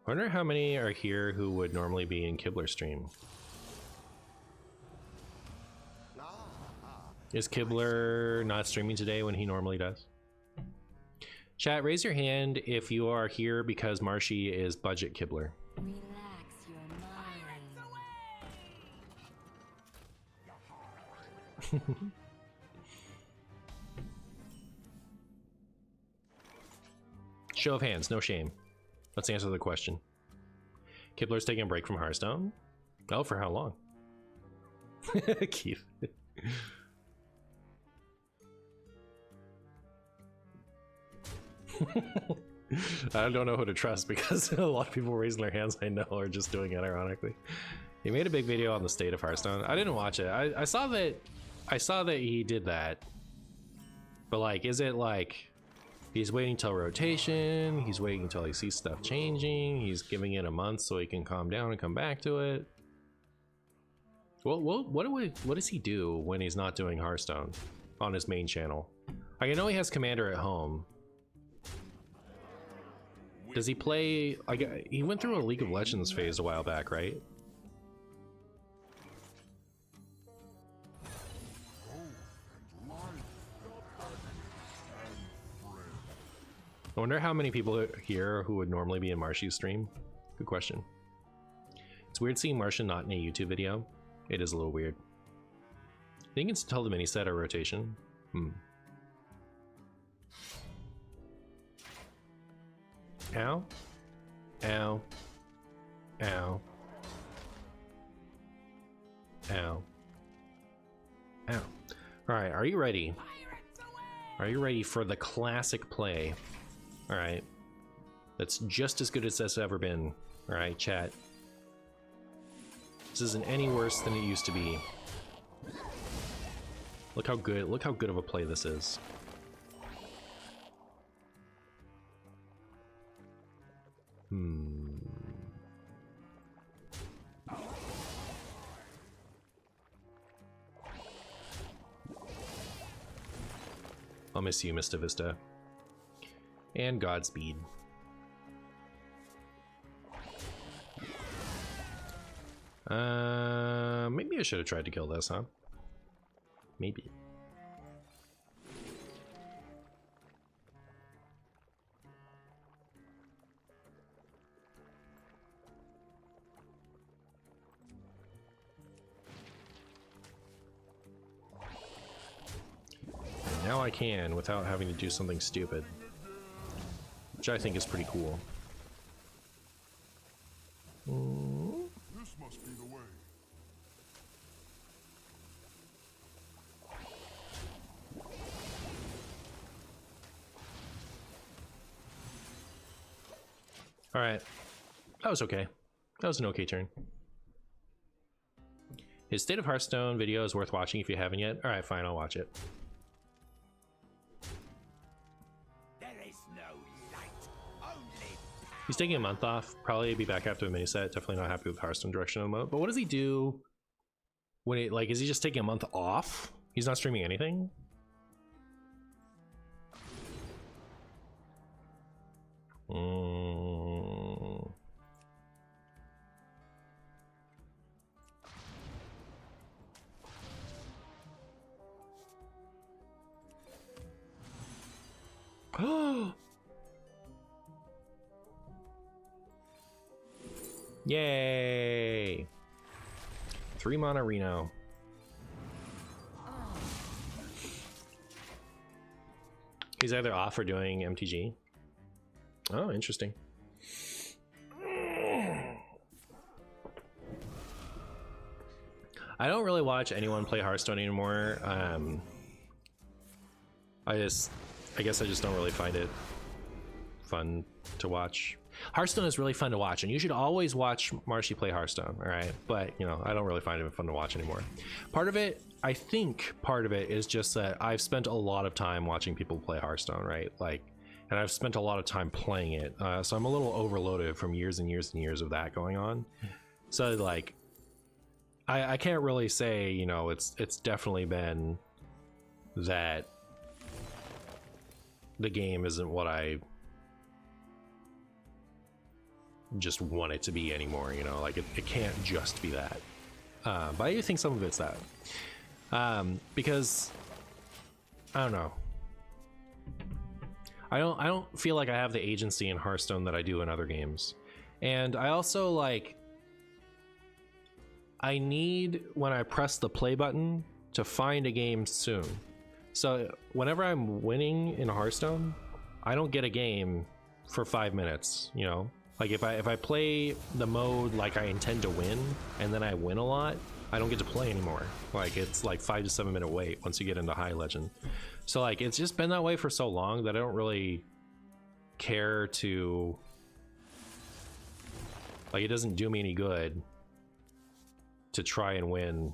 wonder how many are here who would normally be in Kibler's stream. Is Kibler not streaming today when he normally does? Chat, raise your hand if you are here because Marshy is budget Kibler. Relax your mind. Show of hands, no shame. Let's answer the question. Kibler's taking a break from Hearthstone? Oh, for how long? Keith. I don't know who to trust because a lot of people raising their hands I know are just doing it ironically. He made a big video on the state of Hearthstone. I didn't watch it. I saw that he did that. But like, is it like he's waiting till rotation, he's waiting until he sees stuff changing, he's giving it a month so he can calm down and come back to it? Well, what does he do when he's not doing Hearthstone on his main channel? I know he has Commander at home. Does he play? He went through a League of Legends phase a while back, right? I wonder how many people here who would normally be in Marshy's stream. Good question. It's weird seeing Martian not in a YouTube video. It is a little weird. I think it's tell the mini set or rotation. Ow. Ow. Ow. Ow. Ow. Alright, are you ready? Are you ready for the classic play? Alright. That's just as good as it's ever been. Alright, chat. This isn't any worse than it used to be. Look how good of a play this is. I'll miss you, Mr. Vista. And Godspeed. Maybe I should have tried to kill this, huh? Maybe. And now I can without having to do something stupid, which I think is pretty cool. This must be the way. All right, that was okay. That was an okay turn. His State of Hearthstone video is worth watching if you haven't yet. All right, fine, I'll watch it. There is no light, only power. He's taking a month off. Probably be back after the mini set. Definitely not happy with Hearthstone direction of the mode. But what does he do when it like? Is he just taking a month off? He's not streaming anything. Yay! 3 mana Reno. He's either off or doing MTG. Oh, interesting. I don't really watch anyone play Hearthstone anymore. I guess I just don't really find it fun to watch. Hearthstone is really fun to watch, and you should always watch Marshy play Hearthstone, all right? But, you know, I don't really find it fun to watch anymore. Part of it, I think part of it is just that I've spent a lot of time watching people play Hearthstone, right? Like, and I've spent a lot of time playing it. So I'm a little overloaded from years and years and years of that going on. So, like, I can't really say, you know, it's definitely been that the game isn't what I just want it to be anymore, you know, like it can't just be that. But I do think some of it's that. Because I don't know. I don't feel like I have the agency in Hearthstone that I do in other games. And I also like, I need, when I press the play button, to find a game soon. So whenever I'm winning in Hearthstone, I don't get a game for 5 minutes, you know? Like if I play the mode like I intend to win and then I win a lot, I don't get to play anymore. Like it's like 5 to 7 minute wait once you get into high legend. So like it's just been that way for so long that I don't really care to, like it doesn't do me any good to try and win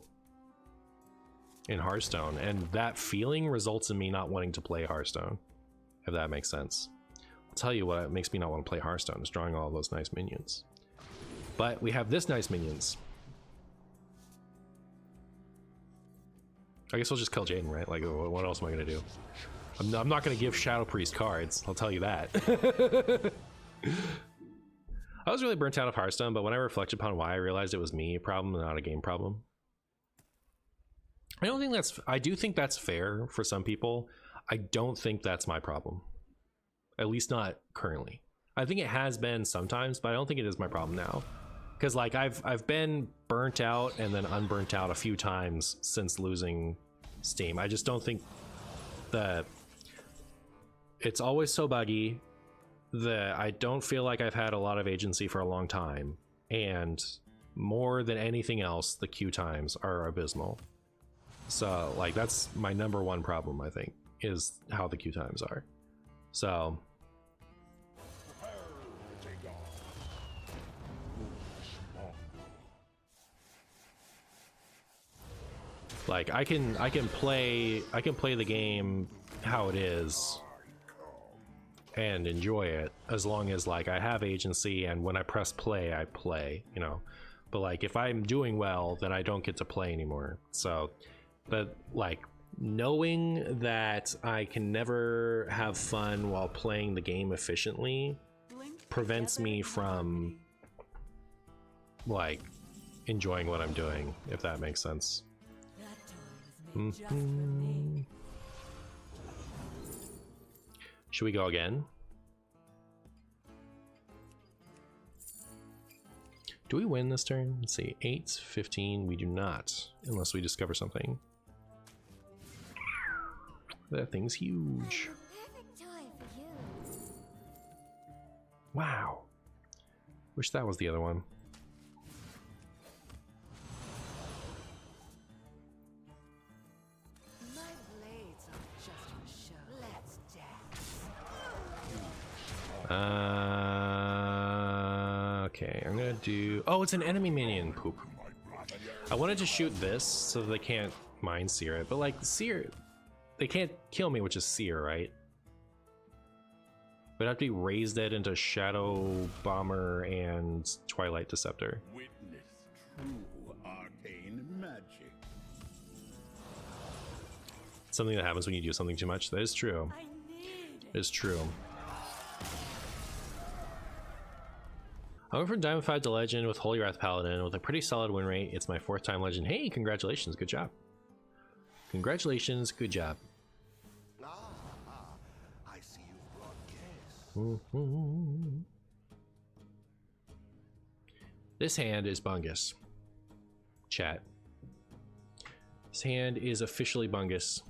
in Hearthstone, and that feeling results in me not wanting to play Hearthstone, if that makes sense. I'll tell you what makes me not want to play Hearthstone is drawing all those nice minions. But we have this nice minions. I guess we'll just kill Jaden, right? Like, what else am I gonna do? I'm not gonna give Shadow Priest cards, I'll tell you that. I was really burnt out of Hearthstone, but when I reflected upon why, I realized it was me problem, not a game problem. I do think that's fair for some people. I don't think that's my problem. At least not currently. I think it has been sometimes, but I don't think it is my problem now. Because like I've been burnt out and then unburnt out a few times since losing Steam. I just don't think that it's always so buggy that I don't feel like I've had a lot of agency for a long time. And more than anything else, the queue times are abysmal. So like that's my number one problem, I think, is how the queue times are. So like I can play the game how it is and enjoy it as long as like I have agency, and when I press play I play, you know. But like if I'm doing well, then I don't get to play anymore. So but like knowing that I can never have fun while playing the game efficiently prevents me from like enjoying what I'm doing, if that makes sense. Should we go again? Do we win this turn? Let's see, 8, 15, we do not, unless we discover something. That thing's huge. Perfect time for you. Wow. Wish that was the other one. My blades are just for show. Let's dance. Okay, I'm gonna do... Oh, it's an enemy minion. Poop. I wanted to shoot this so they can't mind sear it, but like sear... They can't kill me, which is sear, right? But I have to be raised dead into Shadow Bomber and Twilight Deceptor. Witness true arcane magic. Something that happens when you do something too much. That is true. I need It is true. I went from Diamond 5 to Legend with Holy Wrath Paladin with a pretty solid win rate. It's my 4th time Legend. Hey, congratulations. Good job. Congratulations. Good job. I see you've brought guests. This hand is bungus. Chat. This hand is officially bungus.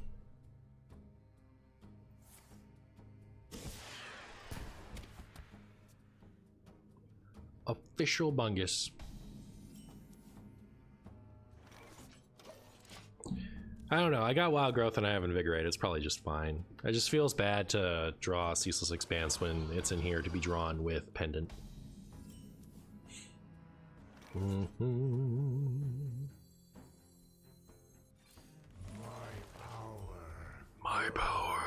Official bungus. I don't know. I got Wild Growth and I have Invigorate. It's probably just fine. It just feels bad to draw Ceaseless Expanse when it's in here to be drawn with Pendant. My power. My power.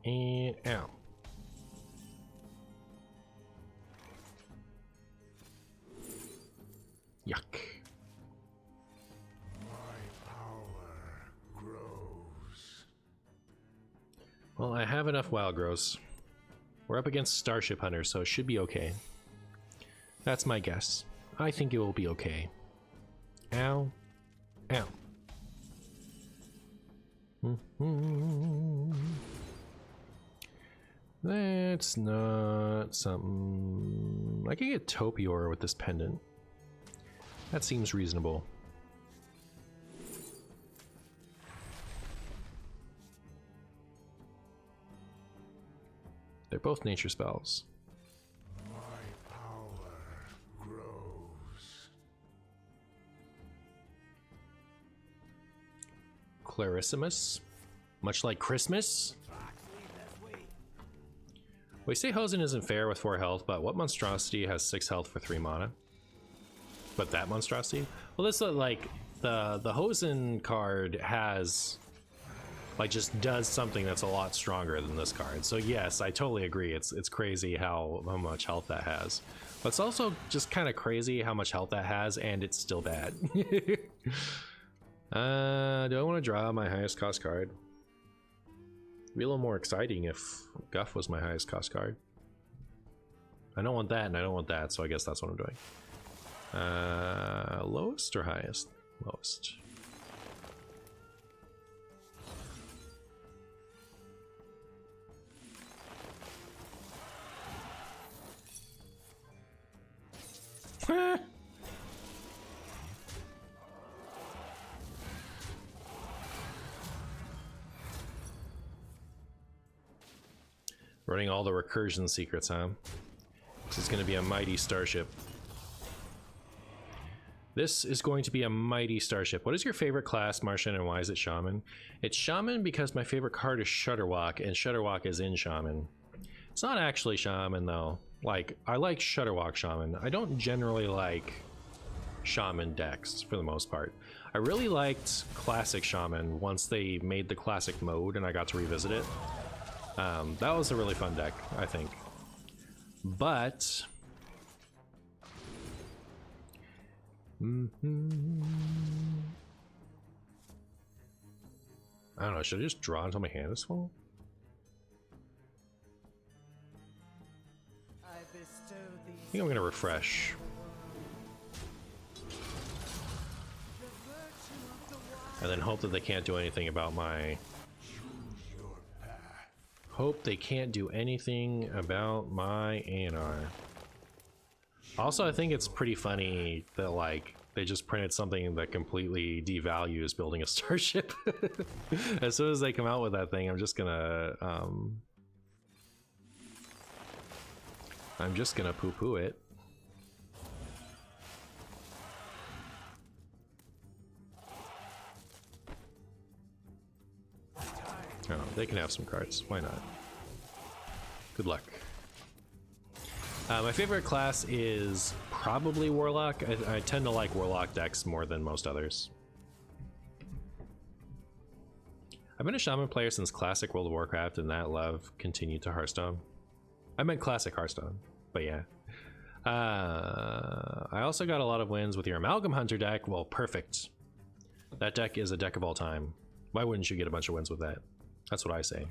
And out. Yuck. My power grows. Well, I have enough wild growths. We're up against Starship Hunters, so it should be okay. That's my guess. I think it will be okay. Ow. Ow. That's not something... I could get Topior with this pendant. That seems reasonable. They're both nature spells. My power grows. Clarissimus, much like Christmas. We say Hosen isn't fair with 4 health, but what monstrosity has 6 health for 3 mana? But that monstrosity? Well, this like the Hosen card has like just does something that's a lot stronger than this card. So yes, I totally agree. It's crazy how much health that has. But it's also just kind of crazy how much health that has, and it's still bad. Do I want to draw my highest cost card? It'd be a little more exciting if Guff was my highest cost card. I don't want that, and I don't want that, so I guess that's what I'm doing. Lowest or highest? Lowest. Running all the recursion secrets, huh? This is going to be a mighty starship. This is going to be a mighty starship. What is your favorite class, Martian, and why is it Shaman? It's Shaman because my favorite card is Shutterwalk, and Shutterwalk is in Shaman. It's not actually Shaman, though. Like, I like Shutterwalk Shaman. I don't generally like Shaman decks, for the most part. I really liked Classic Shaman once they made the Classic mode, and I got to revisit it. That was a really fun deck, I think. But... I don't know, should I just draw until my hand is full? I think I'm gonna refresh. And then hope that they can't do anything about my... Hope they can't do anything about my ANR. Also, I think it's pretty funny that, like, they just printed something that completely devalues building a starship. As soon as they come out with that thing, I'm just gonna poo-poo it. Oh, they can have some cards. Why not? Good luck. My favorite class is probably Warlock. I tend to like Warlock decks more than most others. I've been a Shaman player since Classic World of Warcraft, and that love continued to Hearthstone. I meant Classic Hearthstone, but yeah. I also got a lot of wins with your Amalgam Hunter deck. Well, perfect. That deck is a deck of all time. Why wouldn't you get a bunch of wins with that? That's what I say.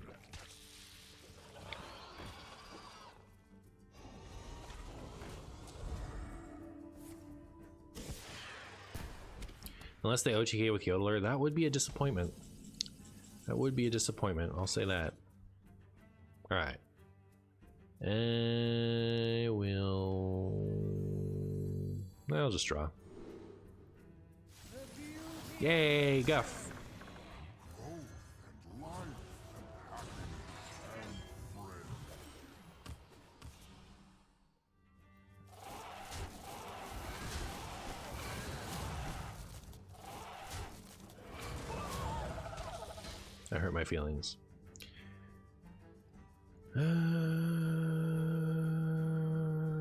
Unless they OTK with Yodeler, that would be a disappointment. That would be a disappointment, I'll say that. Alright. I'll just draw. Yay, Guff! That hurt my feelings.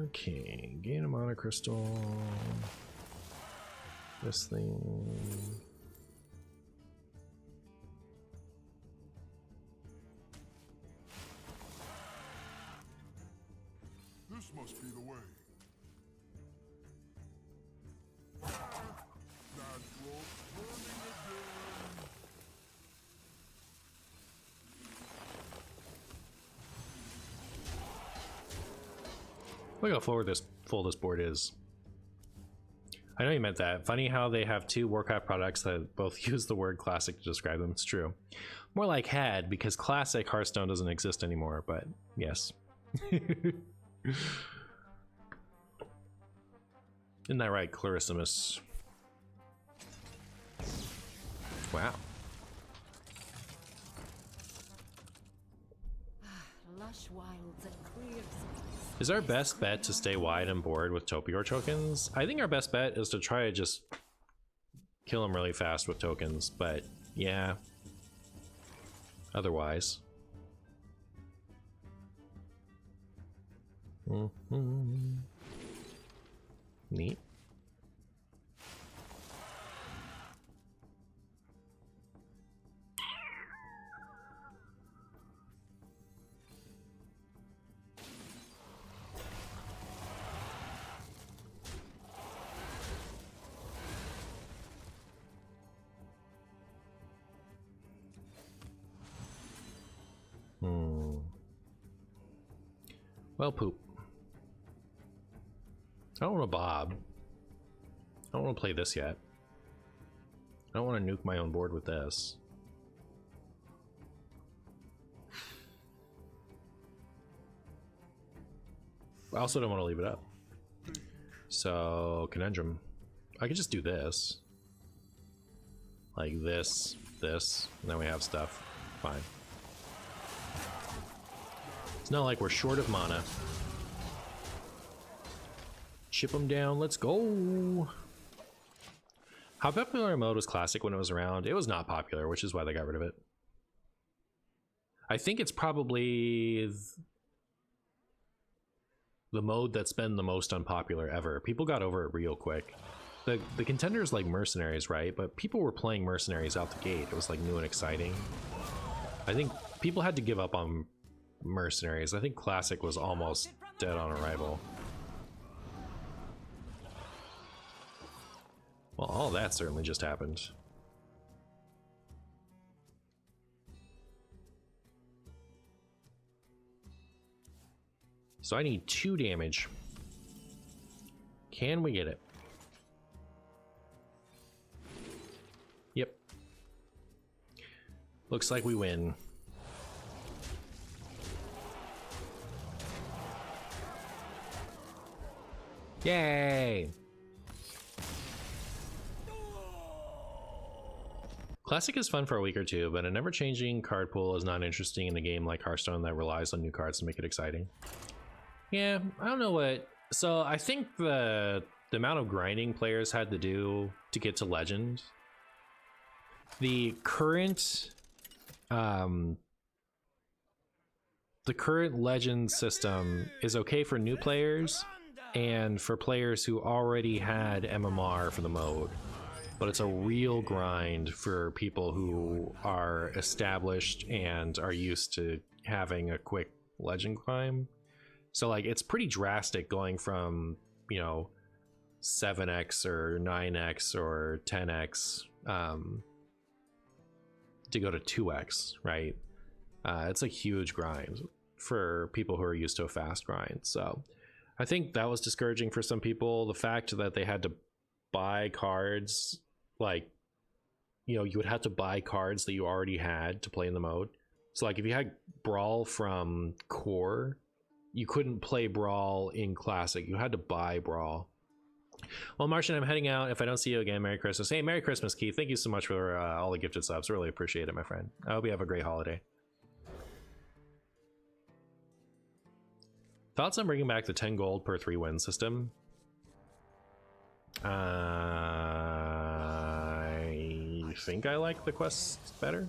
Okay, gain a mana crystal. This thing. This must be the way. That rope burning again. Look how full this board is. I know you meant that. Funny how they have two Warcraft products that both use the word classic to describe them. It's true. More like had, because classic Hearthstone doesn't exist anymore, but yes. Isn't that right, Clarissimus? Wow. Lush wilds and clear skies. Is our best bet to stay wide and board with Topior tokens? I think our best bet is to try to just kill them really fast with tokens, but yeah. Otherwise. Neat. Well, poop. I don't want to bob. I don't want to play this yet. I don't want to nuke my own board with this. I also don't want to leave it up. So, conundrum. I could just do this. Like this, this, and then we have stuff. Fine. It's not like we're short of mana. Chip them down, let's go. How popular a mode was Classic when it was around? It was not popular, which is why they got rid of it. I think it's probably the mode that's been the most unpopular ever. People got over it real quick. The contenders like Mercenaries, right? But people were playing Mercenaries out the gate. It was like new and exciting. I think people had to give up on Mercenaries. I think Classic was almost dead on arrival. Well, all that certainly just happened. So I need 2 damage. Can we get it? Yep. Looks like we win. Yay! Classic is fun for a week or two, but a never-changing card pool is not interesting in a game like Hearthstone that relies on new cards to make it exciting. Yeah, I don't know what... So I think the amount of grinding players had to do to get to Legend, the current Legend system is okay for new players and for players who already had MMR for the mode. But it's a real grind for people who are established and are used to having a quick legend climb. So like it's pretty drastic going from, you know, 7x or 9x or 10x to go to 2x, right? It's a huge grind for people who are used to a fast grind. So I think that was discouraging for some people. The fact that they had to buy cards, like, you know, you would have to buy cards that you already had to play in the mode. So like if you had Brawl from Core, you couldn't play Brawl in Classic. You had to buy Brawl. Well, Martian, I'm heading out. If I don't see you again, Merry Christmas. Hey, Merry Christmas, Keith. Thank you so much for all the gifted subs. Really appreciate it, my friend. I hope you have a great holiday. Thoughts on bringing back the 10 gold per 3 win system? I think I like the quests better.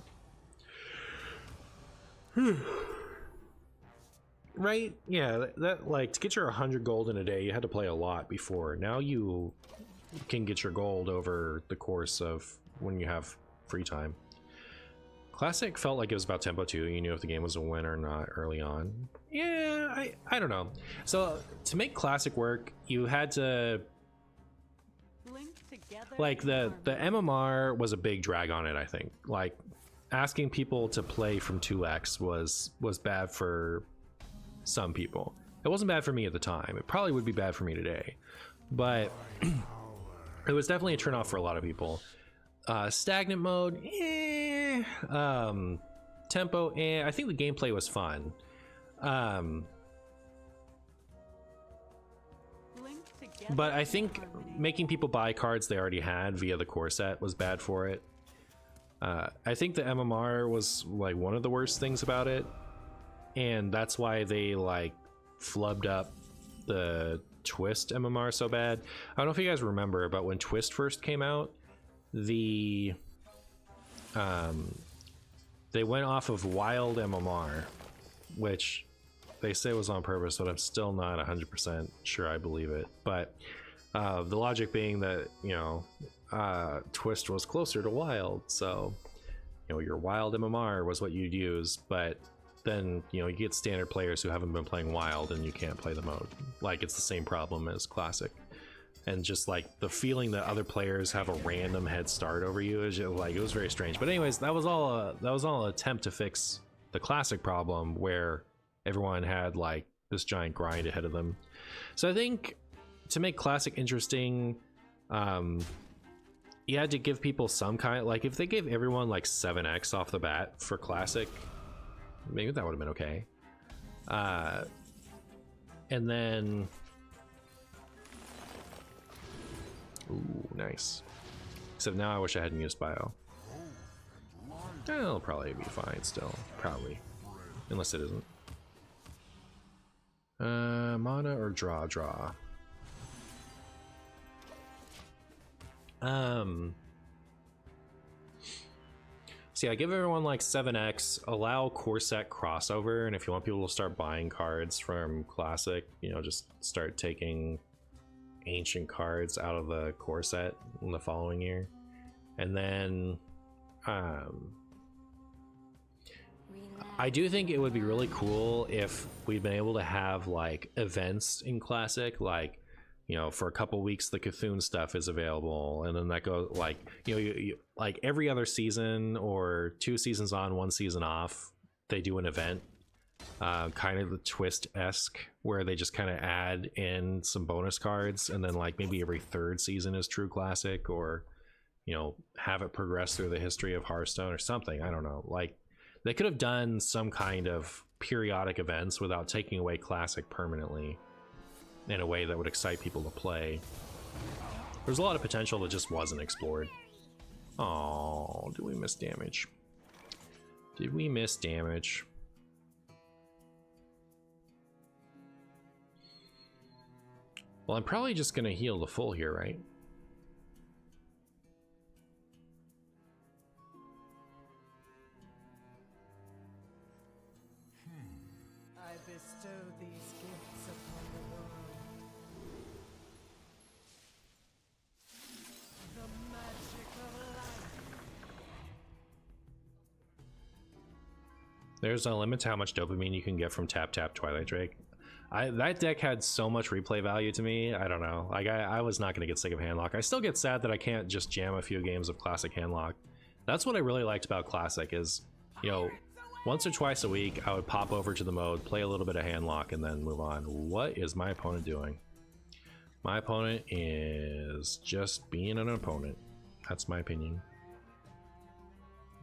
Right? Yeah, that like to get your 100 gold in a day, you had to play a lot before. Now you can get your gold over the course of when you have free time. Classic felt like it was about tempo too. You knew if the game was a win or not early on. Yeah, I don't know. So to make Classic work, you had to like the MMR was a big drag on it. I think like asking people to play from 2x was bad for some people. It wasn't bad for me at the time. It probably would be bad for me today, but it was definitely a turnoff for a lot of people. Stagnant mode, tempo, I think the gameplay was fun. But I think making people buy cards they already had via the core set was bad for it. I think the MMR was like one of the worst things about it, and that's why they like flubbed up the Twist MMR so bad. I don't know if you guys remember, but when Twist first came out, they went off of Wild MMR, which they say was on purpose, but I'm still not 100% sure I believe it. But the logic being that, you know, Twist was closer to Wild, so, you know, your Wild MMR was what you'd use, but then, you know, you get standard players who haven't been playing Wild and you can't play the mode. Like, it's the same problem as Classic. And just like the feeling that other players have a random head start over you is just, like, it was very strange. But anyways, that was all an attempt to fix the Classic problem where everyone had like this giant grind ahead of them. So I think to make Classic interesting, you had to give people some kind, like if they gave everyone like 7x off the bat for Classic, maybe that would have been okay. And then, ooh, nice. Except now I wish I hadn't used bio. It'll probably be fine still, probably, unless it isn't. Mana or draw? So yeah, give everyone like 7x, allow core set crossover, and if you want people to start buying cards from Classic, you know, just start taking ancient cards out of the core set in the following year. And then I do think it would be really cool if we'd been able to have like events in Classic, like, you know, for a couple weeks the Cthulhu stuff is available, and then that goes like, you know, you like every other season or 2 seasons on, 1 season off, they do an event, kind of the Twist-esque, where they just kind of add in some bonus cards, and then like maybe every 3rd season is true Classic, or, you know, have it progress through the history of Hearthstone or something. I don't know, like they could have done some kind of periodic events without taking away Classic permanently in a way that would excite people to play. There's a lot of potential that just wasn't explored. Oh, did we miss damage? Did we miss damage? Well, I'm probably just gonna heal the full here, right? I bestow these gifts upon the world. The magic of life. There's a limit to how much dopamine you can get from Tap Twilight Drake. That deck had so much replay value to me. I don't know. Like I was not going to get sick of Handlock. I still get sad that I can't just jam a few games of Classic Handlock. That's what I really liked about Classic is, you know, once or twice a week I would pop over to the mode, play a little bit of Handlock, and then move on. What is my opponent doing? My opponent is just being an opponent. That's my opinion.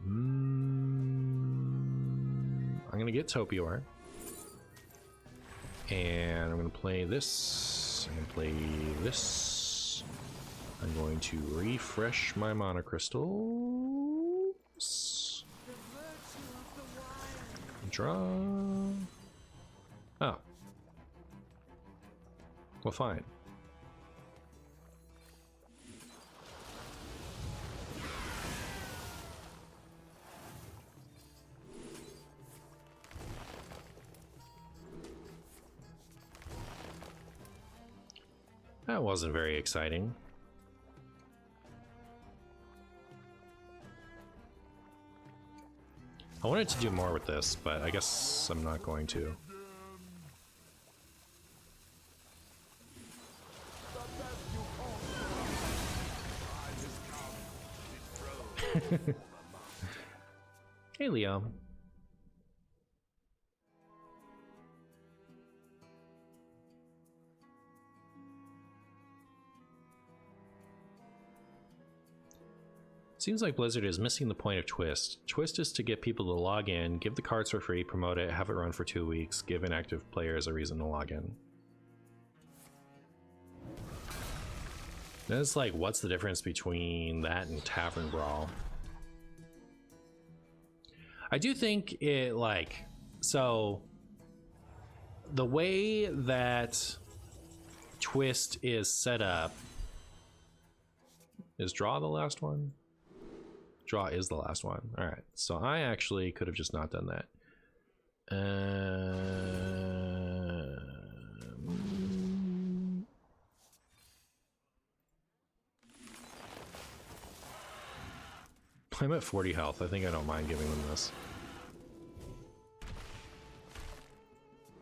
I'm going to get Topior. And I'm going to play this. I'm going to play this. I'm going to refresh my mana crystals. Draw. Oh. Well, fine. That wasn't very exciting. I wanted to do more with this, but I guess I'm not going to. Hey, Leo. Seems like Blizzard is missing the point of Twist. Twist is to get people to log in, give the cards for free, promote it, have it run for 2 weeks, give inactive players a reason to log in. Then it's like, what's the difference between that and Tavern Brawl? I do think it, like, so the way that Twist is set up, is Draw the last one? Draw is the last one. All right, so I actually could have just not done that. I'm at 40 health. I think I don't mind giving them this.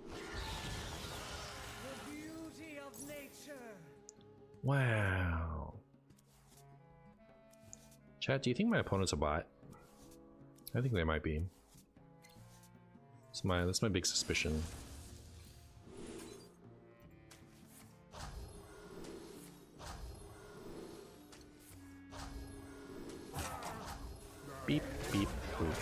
The beauty of nature. Wow. Chat, do you think my opponent's a bot? I think they might be. That's my big suspicion. Beep, beep, poop.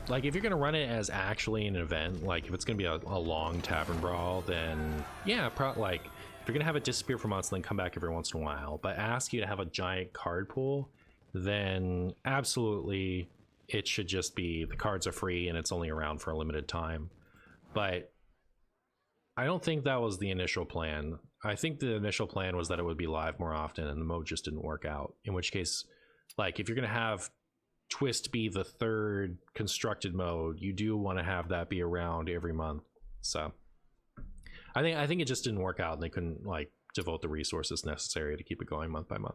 Like, if you're gonna run it as actually an event, like if it's gonna be a long Tavern Brawl, then yeah, like if you're gonna have it disappear for months and then come back every once in a while, but ask you to have a giant card pool, then absolutely it should just be the cards are free and it's only around for a limited time. But I don't think that was the initial plan. I think the initial plan was that it would be live more often, and the mode just didn't work out. In which case, like, if you're gonna have Twist be the third constructed mode, you do want to have that be around every month. So I think it just didn't work out, and they couldn't like devote the resources necessary to keep it going month by month.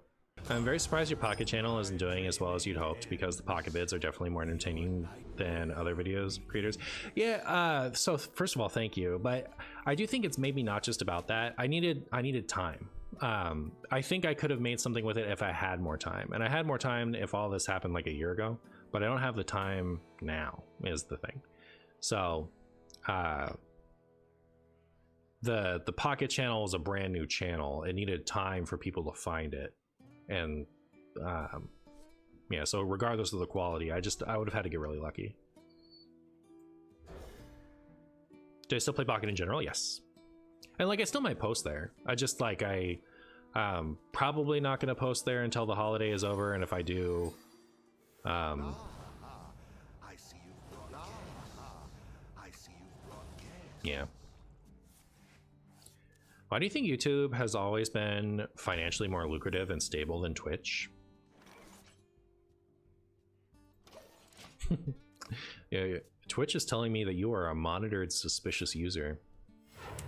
I'm very surprised your Pocket channel isn't doing as well as you'd hoped, because the Pocket bids are definitely more entertaining than other videos creators. Yeah, so first of all, thank you, but I do think it's maybe not just about that. I needed time. I think I could have made something with it if I had more time, and I had more time if all this happened like a year ago, but I don't have the time now is the thing. So the Pocket channel was a brand new channel. It needed time for people to find it. And yeah, so regardless of the quality, I would have had to get really lucky. Do I still play Pocket in general? Yes. And like, I still might post there. I just like, probably not going to post there until the holiday is over, and if I do, yeah. Why do you think YouTube has always been financially more lucrative and stable than Twitch? Yeah, Twitch is telling me that you are a monitored suspicious user.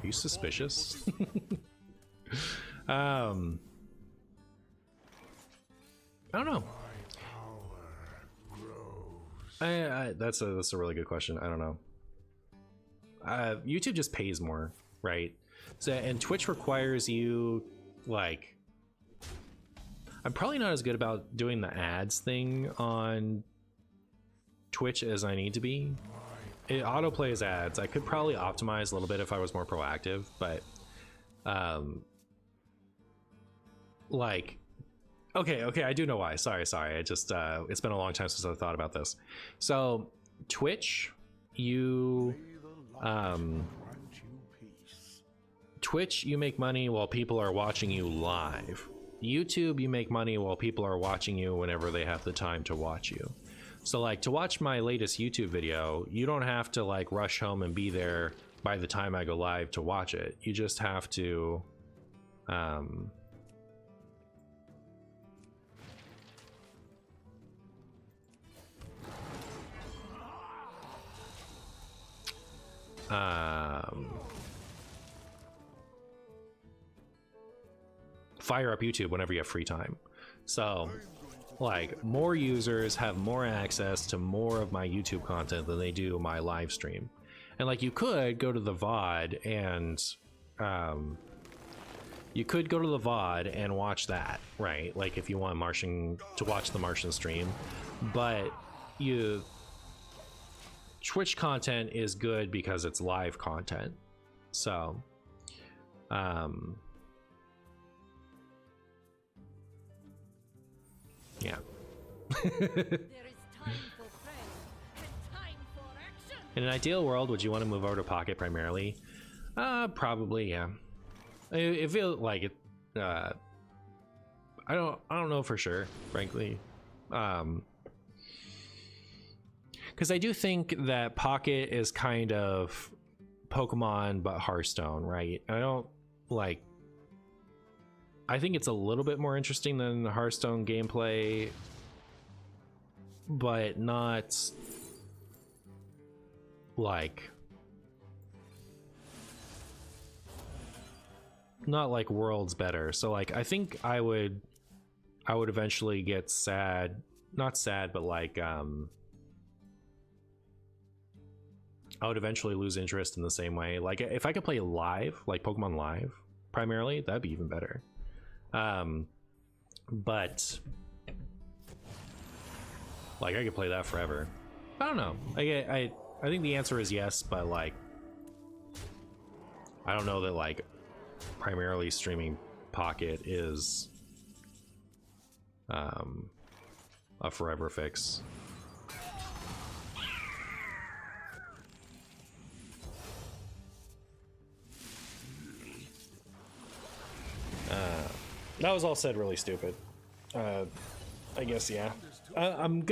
Are you suspicious? I don't know. That's a really good question. I don't know. YouTube just pays more, right? So, and Twitch requires you, like, I'm probably not as good about doing the ads thing on Twitch as I need to be. It autoplays ads. I could probably optimize a little bit if I was more proactive, but like, okay, I do know why. Sorry. I just it's been a long time since I thought about this. So Twitch, Twitch, you make money while people are watching you live. YouTube, you make money while people are watching you whenever they have the time to watch you. So like, to watch my latest YouTube video, you don't have to like rush home and be there by the time I go live to watch it. You just have to fire up YouTube whenever you have free time. So like, more users have more access to more of my YouTube content than they do my live stream. And like, you could go to the VOD and watch that, right? Like, if you want to watch the Martian stream, but Twitch content is good because it's live content. So Yeah. There is time for prayer and time for action. In an ideal world, would you want to move over to Pocket primarily? Probably, yeah. It feels like it. I don't know for sure, frankly. Because I do think that Pocket is kind of Pokemon but Hearthstone, right? I think it's a little bit more interesting than the Hearthstone gameplay, but not like Worlds better. So like I think I would eventually get sad, not sad, but like I would eventually lose interest in the same way. Like if I could play live, like Pokemon Live primarily, that'd be even better. But like I could play that forever. I don't know. I think the answer is yes, but like I don't know that like primarily streaming Pocket is a forever fix. That was all said really stupid. I guess, yeah. I'm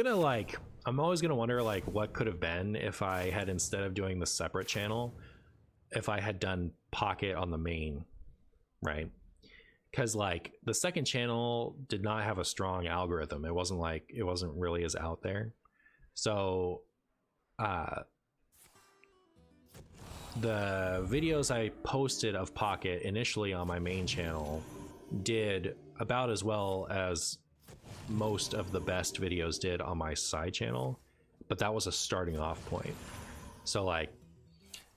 always gonna wonder like what could have been if I had, instead of doing the separate channel, if I had done Pocket on the main, right? Because like the second channel did not have a strong algorithm. It wasn't really as out there. So the videos I posted of Pocket initially on my main channel did about as well as most of the best videos did on my side channel, but that was a starting off point. So like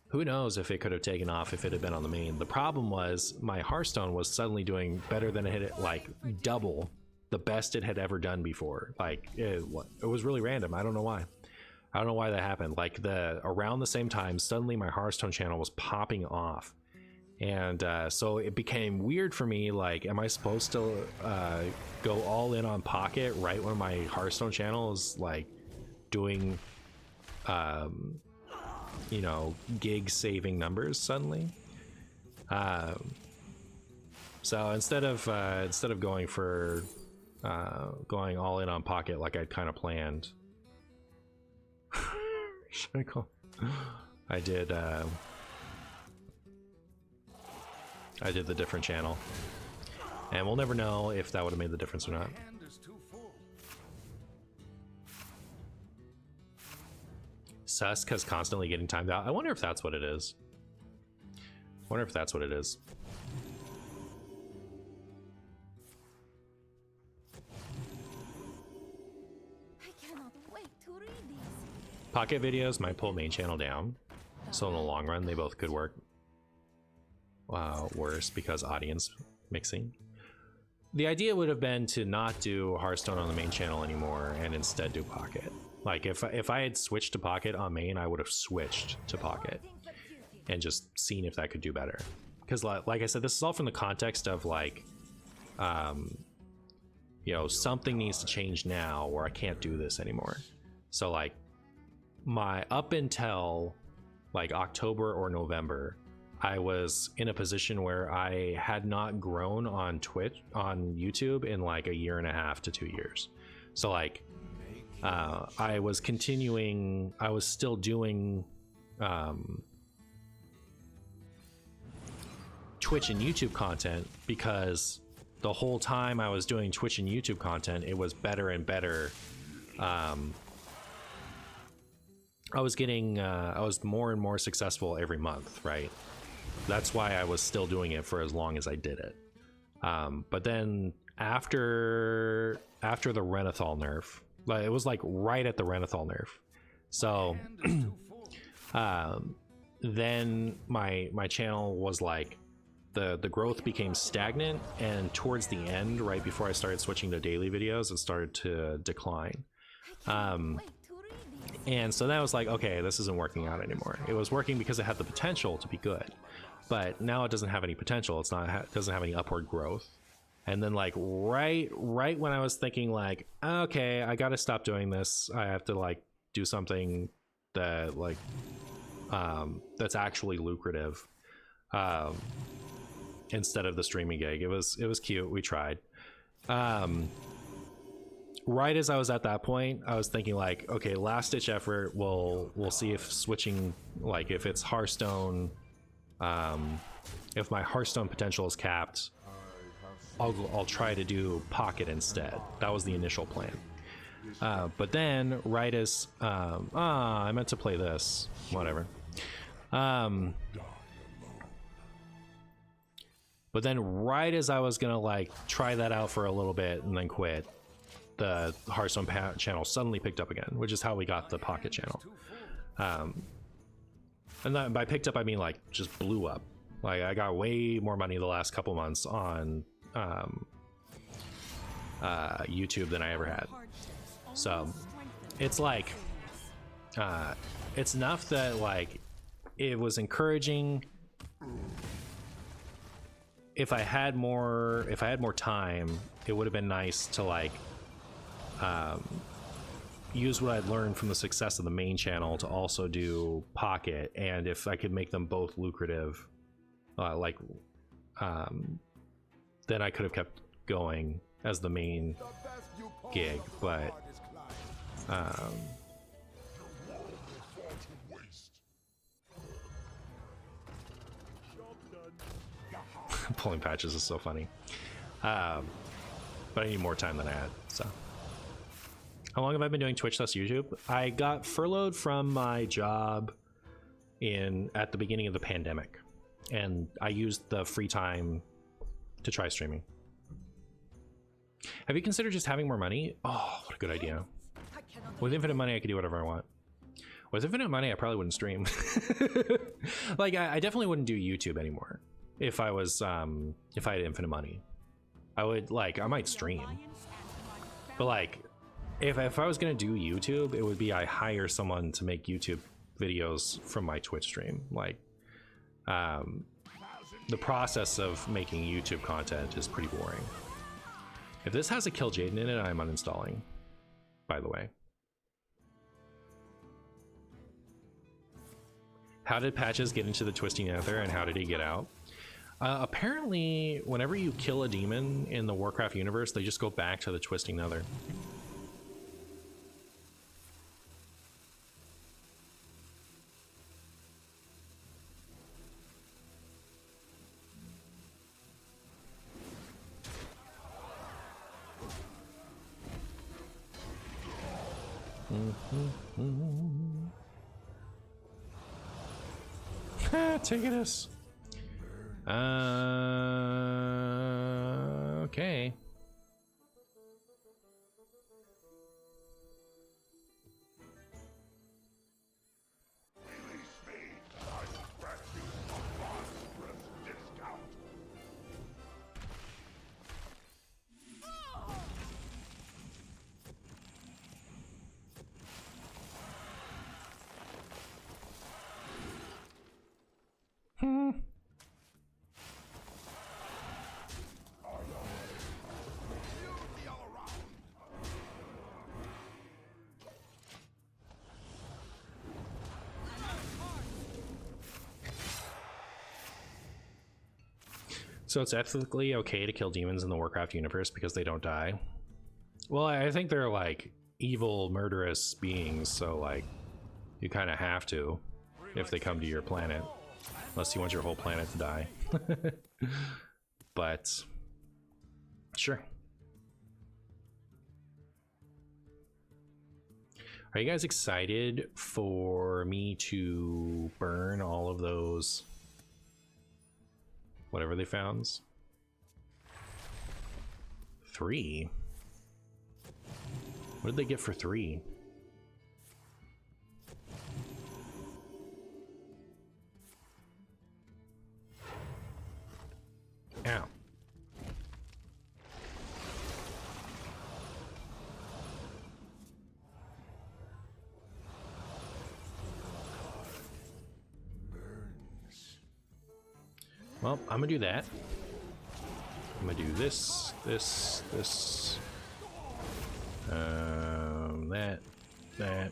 who knows if it could have taken off if it had been on the main. The problem was my Hearthstone was suddenly doing better than it had, like double the best it had ever done before. Like it was really random. I don't know why that happened. Like around the same time, suddenly my Hearthstone channel was popping off. And so it became weird for me. Like, am I supposed to go all in on Pocket right when my Hearthstone channel is like doing, you know, gig saving numbers suddenly? So instead of going for going all in on Pocket like I'd kind of planned, should I call? I did the different channel, and we'll never know if that would have made the difference or not. Hand is too full. Suska's constantly getting timed out. I wonder if that's what it is. I cannot wait to read these. Pocket videos might pull main channel down, so in the long run they both could work worse because audience mixing. The idea would have been to not do Hearthstone on the main channel anymore and instead do Pocket. Like if I had switched to Pocket on main, I would have switched to Pocket and just seen if that could do better. Because like I said, this is all from the context of like, you know, something needs to change now or I can't do this anymore. So like my up until like October or November, I was in a position where I had not grown on YouTube in like 1.5 to 2 years. So like I was still doing Twitch and YouTube content, because the whole time I was doing Twitch and YouTube content, it was better and better. I was more and more successful every month, right? That's why I was still doing it for as long as I did it. But then after the Renathal nerf, like it was like right at the Renathal nerf. So then my channel was like, the growth became stagnant, and towards the end, right before I started switching to daily videos, it started to decline. And so that was like, okay, this isn't working out anymore. It was working because it had the potential to be good, but now it doesn't have any potential. It doesn't have any upward growth. And then like right when I was thinking like, okay, I gotta stop doing this, I have to like do something that like that's actually lucrative, instead of the streaming gig. It was cute, we tried. Right as I was at that point, I was thinking like, okay, last ditch effort, we'll see if switching, like if it's Hearthstone, if my Hearthstone potential is capped, I'll try to do Pocket instead. That was the initial plan. But then right as I meant to play this, whatever. But then right as I was gonna like try that out for a little bit and then quit, the Hearthstone channel suddenly picked up again, which is how we got the Pocket channel. And then by picked up, I mean like just blew up. Like I got way more money the last couple months on YouTube than I ever had. So it's like it's enough that like it was encouraging. If I had more time, it would have been nice to like use what I'd learned from the success of the main channel to also do Pocket, and if I could make them both lucrative, then I could have kept going as the main gig. But pulling patches is so funny. But I need more time than I had. So how long have I been doing Twitch + YouTube? I got furloughed from my job at the beginning of the pandemic, and I used the free time to try streaming. Have you considered just having more money? Oh, what a good idea. With infinite money, I could do whatever I want. With infinite money, I probably wouldn't stream. Like, I definitely wouldn't do YouTube anymore. If I was, if I had infinite money, I would, like, I might stream. But, like, if I was gonna do YouTube, it would be I hire someone to make YouTube videos from my Twitch stream. Like, the process of making YouTube content is pretty boring. If this has a Kill Jaden in it, I'm uninstalling, by the way. How did Patches get into the Twisting Nether, and how did he get out? Apparently, whenever you kill a demon in the Warcraft universe, they just go back to the Twisting Nether. Take it as. Okay. So it's ethically okay to kill demons in the Warcraft universe because they don't die? Well, I think they're like evil, murderous beings, so like you kind of have to if they come to your planet, unless you want your whole planet to die. But sure. Are you guys excited for me to burn all of those, whatever they found? 3. What did they get for 3? Ow. Well, I'm gonna do that. gonna do this, this, this. That.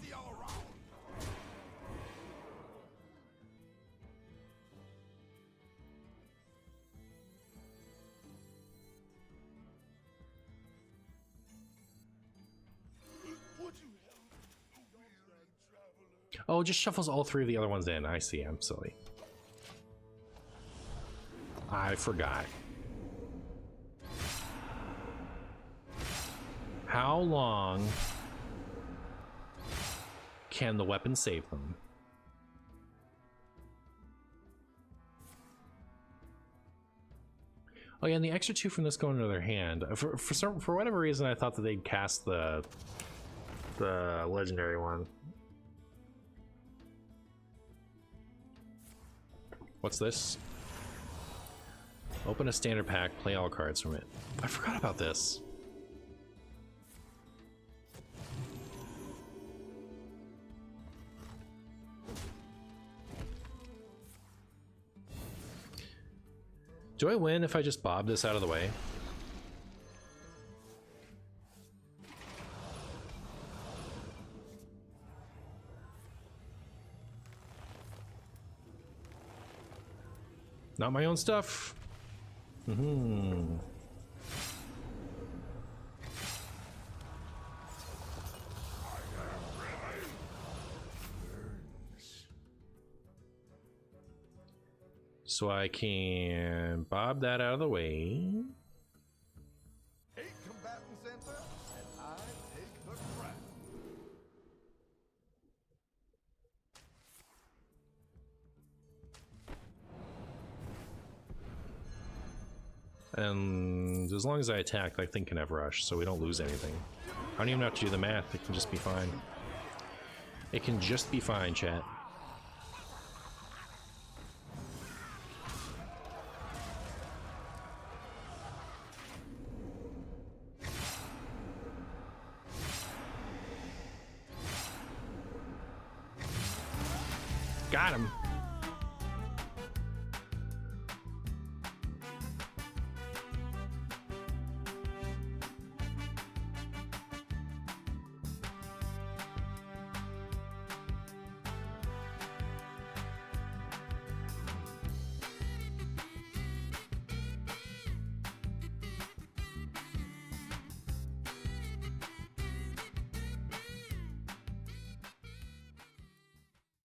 Oh, it just shuffles all three of the other ones in. I see, I'm silly. I forgot. How long can the weapon save them? Oh yeah, and the extra 2 from this going into their hand. For whatever reason, I thought that they'd cast the legendary one. What's this? Open a standard pack, play all cards from it. I forgot about this. Do I win if I just bob this out of the way? Not my own stuff. So I can bob that out of the way. 8 combatants enter, and I take the crown. And as long as I attack, that thing can have rush, so we don't lose anything. I don't even have to do the math, it can just be fine. It can just be fine, chat. Got him.